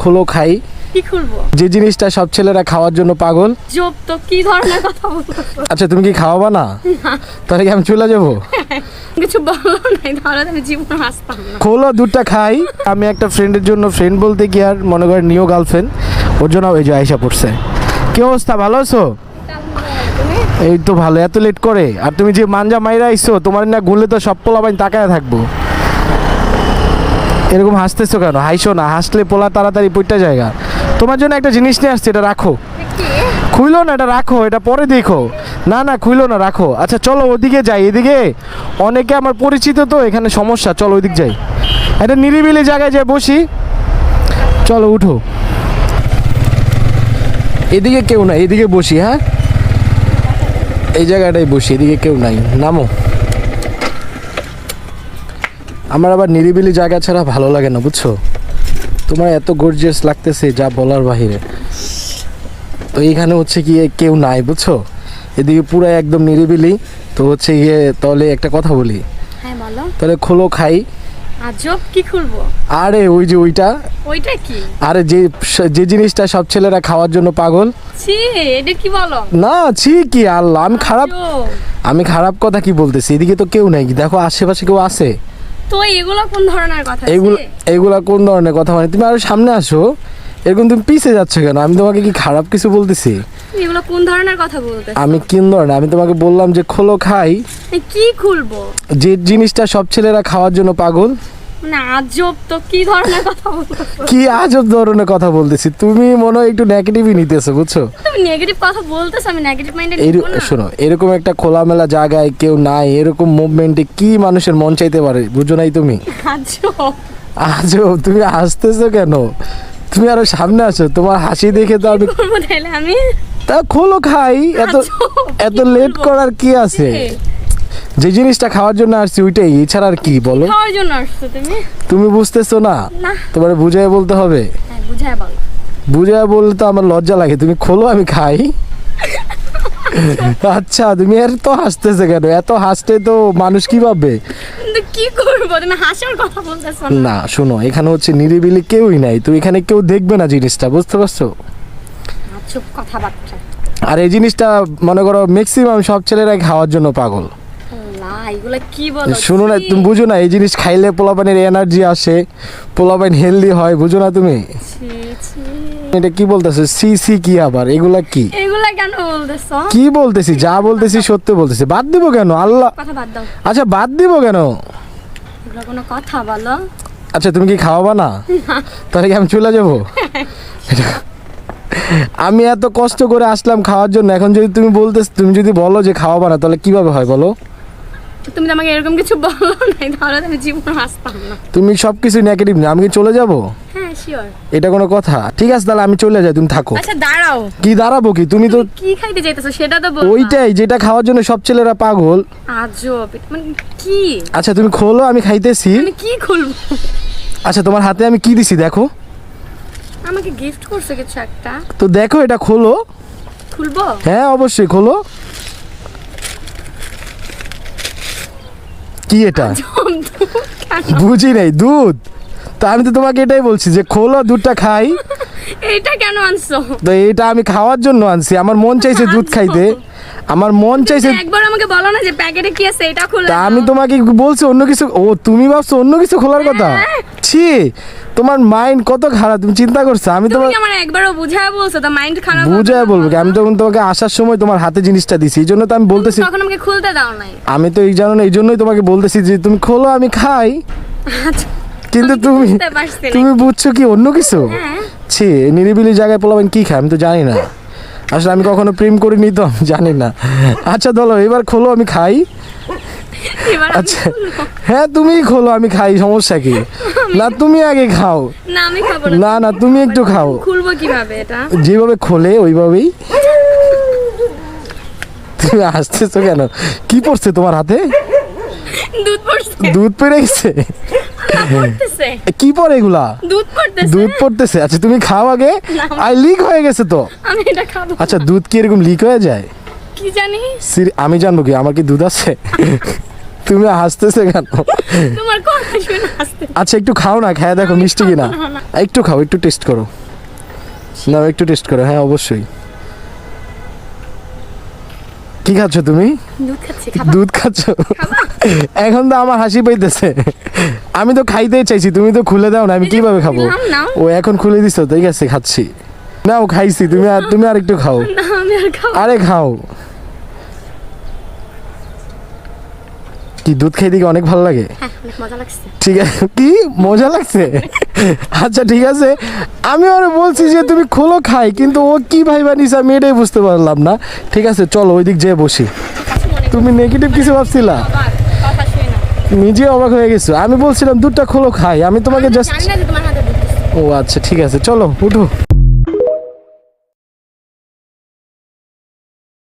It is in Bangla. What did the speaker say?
খোলো খাই। কি খুলবো? যে জিনিসটা সব ছেলেরা খাওয়ার জন্য পাগল। জব তো কি ধরনের কথা বলছো? আচ্ছা তুমি কি খাওয়াবা না? তাহলে কি আমি চলে যাবো? কিছু বলো নাই, তাহলে আমি জীবনে আসতাম না। খোলো দুধটা খাই। আমি একটা ফ্রেন্ডের জন্য, ফ্রেন্ড বলতে কি আর মনে করেন নিউ গার্লফ্রেন্ড, ওর জন্য ওই যে আইসা পড়ছে। কি অবস্থা, ভালো আছো? এই তো ভালো। এত লেট করে? আর তুমি যে মাঞ্জা মাইরা আইছো, তোমার না গুলে তো সব পোলা বাইন তাকায় থাকবো। এরকম হাসতেছো কেন? হাইসো না, হাসলে পোলা তাড়াতাড়ি পইটা জায়গা। তোমার জন্য একটা জিনিস নিয়ে আসছি, এটা রাখো। খুইলো না, এটা রাখো, এটা পরে দেখো। না না খুইলো না, রাখো। আচ্ছা চলো ওদিকে যাই, এদিকে অনেকে আমার পরিচিত তো, এখানে সমস্যা, চলো ওইদিক যাই। একটা নিরিবিলি জায়গায় যাই বসি, চলো উঠো। এদিকে কেউ নাই, এদিকে বসি। হ্যাঁ এই জায়গাটাই বসি, এদিকে কেউ নাই, নামো। আমার আবার নিরিবিলি জায়গা ছাড়া ভালো লাগে না, বুঝছো? তোমার এত গর্জিয়াস লাগতেছে যা বলার বাহিরে। তো এইখানে হচ্ছে গিয়ে কেউ নাই, বুঝছো? এদিকে পুরো একদম নিরিবিলি। তো হচ্ছে গিয়ে তাহলে একটা কথা বলি। হ্যাঁ বলো। তাহলে খোলো খাই। আজব কি খুলবো? আরে ওই যে ওইটা। ওইটা কি? আরে যে জিনিসটা সব ছেলেরা খাওয়ার জন্য পাগল। ছি, এটা কি বলো? না ছি কি আল্লাহ, আজব। আমি খারাপ কথা কি বলতেছি? এদিকে তো কেউ নাই, দেখো আশেপাশে কেউ আছে? তো এগুলো কোন ধরনের কথা? এগুলা কোন ধরনের কথা? মানে তুমি আরো সামনে আসো, এরকম তুমি পিছে যাচ্ছ কেন? আমি তোমাকে কি খারাপ কিছু বলতেছি? এগুলো কোন ধরনের কথা বলতেছো? আমি কোন ধরনের? আমি তোমাকে বললাম যে খোলো খাই। কি খুলবো? যে জিনিসটা সব ছেলেরা খাওয়ার জন্য পাগল। না আজব তো কি ধরনের কথা বলতেছো? কি আজব ধরনের কথা বলতেছি? তুমি মনে হয় একটু নেগেটিভই নিতেছো, বুঝছো? তুমি নেগেটিভ কথা বলতেছো, আমি নেগেটিভ মাইন্ডে এই নিব না। শোনো, এরকম একটা খোলামেলা জায়গায় কেউ নাই, এরকম মুভমেন্টে কি মানুষের মন চাইতে পারে, বুঝো নাই তুমি? আজব। আজব, তুমি হাসতেছো কেন? তুমি আরো সামনে আসো, তোমার হাসি দেখে তো আমি। করবো তাহলে আমি? তা খোলো খাই। এত লেট করার কি আছে? যে জিনিসটা খাওয়ার জন্য আসছি ওইটাই, এছাড়া আর কি বলো? খাওয়ার জন্য আসছো তুমি? তুমি বুঝতেছো না? না। তোমার বুঝাই বলতে হবে। হ্যাঁ বুঝায় বলো। বুঝাই বললে তো আমার লজ্জা লাগে। তুমি খোলো, আমি খাই। আচ্ছা তুমি আর তো হাসতেছে কেন? এত হাসতে তো মানুষ কি ভাববে? কিন্তু কি করবো, তুমি হাসার কথা বলতেছো না? না শোনো, এখানে হচ্ছে নিরিবিলি কেউই নাই, তো এখানে কেউ দেখবে না জিনিসটা, বুঝতে পারছো? আজব কথাবার্তা। আর এই জিনিসটা মনে করো ম্যাক্সিমাম সব ছেলেরাই খাওয়ার জন্য পাগল। না এগুলা কি বলো? শুনো না, তুমি বুঝো না এই জিনিস খাইলে পোলাপানের এনার্জি আসে, পোলাপান হেলদি হয়, বুঝো না তুমি? ছি ছি। এটা কি বলতেছো? সি সি কি আবার? এগুলা কি? এগুলা কেন বলতেছো? কি বলতেছি? যা বলতেছি সত্যি বলতেছি। বাদ দিব কেন? আল্লাহ। কথা বাদ দাও। আচ্ছা বাদ দিব কেন? এগুলা কোনো কথা বলো? আচ্ছা তুমি কি খাওয়াবা না? তাহলে কি আমি চলে যাবো? আমি এত কষ্ট করে আসলাম খাওয়ার জন্য, এখন যদি তুমি যদি বলো যে খাওয়াবা না, তাহলে কিভাবে হয় বলো? তুমি তো আমাকে এরকম কিছু বলো নাই, তাহলে আমি জীবনে আসতাম না। তুমি সবকিছু নেগেটিভ না, আমি কি চলে যাব? হ্যাঁ শিওর। এটা কোনো কথা? ঠিক আছে তাহলে আমি চলে যাই, তুমি থাকো। আচ্ছা দাঁড়াও। কি দাঁড়াবো? কি তুমি তো কি খাইতে চাইতেছো সেটা তো বলো। ওইটাই যেটা খাওয়ার জন্য সব ছেলেরা পাগল। আজব, এটা মানে কি? আচ্ছা তুমি খোলো, আমি খাইতেছি। আমি কি খুলবো? আচ্ছা তোমার হাতে আমি কি দিছি দেখো। আমাকে গিফট করছে কিছু একটা। তো দেখো, এটা খোলো। খুলবো? হ্যাঁ অবশ্যই খোলো। কি এটা? বুঝি নাই, দুধ। তা আমি তো তোমাকে এটাই বলছি যে খোলো, দুধটা খাই। এটা কেন আনছো? তো এটা আমি খাওয়ার জন্য আনছি, আমার মন চাইছে দুধ খাইতে, আমার মন চাইছে। একবার আমাকে বলো না যে প্যাকেটে কি আছে এটা খুলে তা দাও। আমি তোমাকে বলছি অন্য কিছু। ও তুমি ভাবছো অন্য কিছু খোলার কথা? ছি, তোমার মাইন্ড কত খারাপ, তুমি চিন্তা করছো? আমি তুমি তোমাকে আমার একবারও বুঝায় বলছো তো মাইন্ড খারাপ হবে বুঝায় না? বলবো কি? আমি তখন তোমাকে আসার সময় তোমার হাতে জিনিসটা দিছি, এই জন্য তো আমি বলতেছি। তখন আমাকে খুলতে দাও নাই। আমি তো এই জানো না, এই জন্যই তোমাকে বলতেছি যে তুমি খোলো, আমি খাই। আচ্ছা, কিন্তু আমি কি তুমি বুঝতে পারছি না। তুমি বুঝছো কি অন্য কিছু? হ্যাঁ। ছি, নিরিবিলি জায়গায় পোলাবেন কি খায় আমি তো জানি না। আসলে আমি কখনো প্রেম করিনি তো আমি জানি না। আচ্ছা ধরো এবার খোলো, আমি খাই। এবার আমি আচ্ছা খুলবো। হ্যাঁ তুমিই খোলো, আমি খাই, সমস্যা কি? না তুমি আগে খাও। না আমি খাবো না না তুমি একটু খাও। খুলবো কিভাবে এটা? যেভাবে খোলে ওইভাবেই। তুমি আসতেছো কেন? কি পড়ছে তোমার হাতে? দুধ পড়ছে। দুধ পড়ে গেছে? পড়তেছে। কি পড়ে এগুলা? দুধ পড়তেছে। দুধ পড়তেছে? আচ্ছা তুমি খাও আগে। আর লিক হয়ে গেছে তো। আমি এটা খাবো। আচ্ছা দুধ কি এরকম লিক হয়ে যায়? কি জানি। আমি জানবো কি? আমার কি দুধ আছে? তুমি হাসতেছে কেন? তোমার কথা শুনে হাসতে। আচ্ছা একটু খাও না, খেয়ে দেখো মিষ্টি কিনা। একটু খাও, একটু টেস্ট করো। না একটু টেস্ট করো, হ্যাঁ অবশ্যই। কি খাচ্ছ তুমি? দুধ খাচ্ছি, খাবা? দুধ খাচ্ছ? এখন তো আমার হাসি পাইতেছে। আমি তো খাইতেই চাইছি, তুমি তো খুলে দাও না, আমি কিভাবে খাবো? দিলাম না। ও এখন খুলে দিছো, ঠিক আছে খাচ্ছি। নাও খাইছি, তুমি আর একটু খাও। না আমি আর খাবো না। আরে খাও। কি দুধ খেয়ে দিকে অনেক ভালো লাগে? হ্যাঁ, অনেক মজা লাগছে। ঠিক আছে, কি মজা লাগছে? আচ্ছা ঠিক আছে, আমি ওরে বলছি যে তুমি খোলো খাই, কিন্তু ও কি ভাই বানিয়েছে আমি এটাই বুঝতে পারলাম না। ঠিক আছে চলো ওই দিক যেয়ে বসি। কিছু মনে তুমি নেগেটিভ কিছু ভাবছিলা? আবার কথা শুনে না। নিজে অবাক হয়ে গেছো। আমি বলছিলাম দুধটা খোলো খাই, আমি তোমাকে জাস্ট। জানি না যে তোমার হাতে দুধ দিছে। ও আচ্ছা ঠিক আছে চলো উঠো।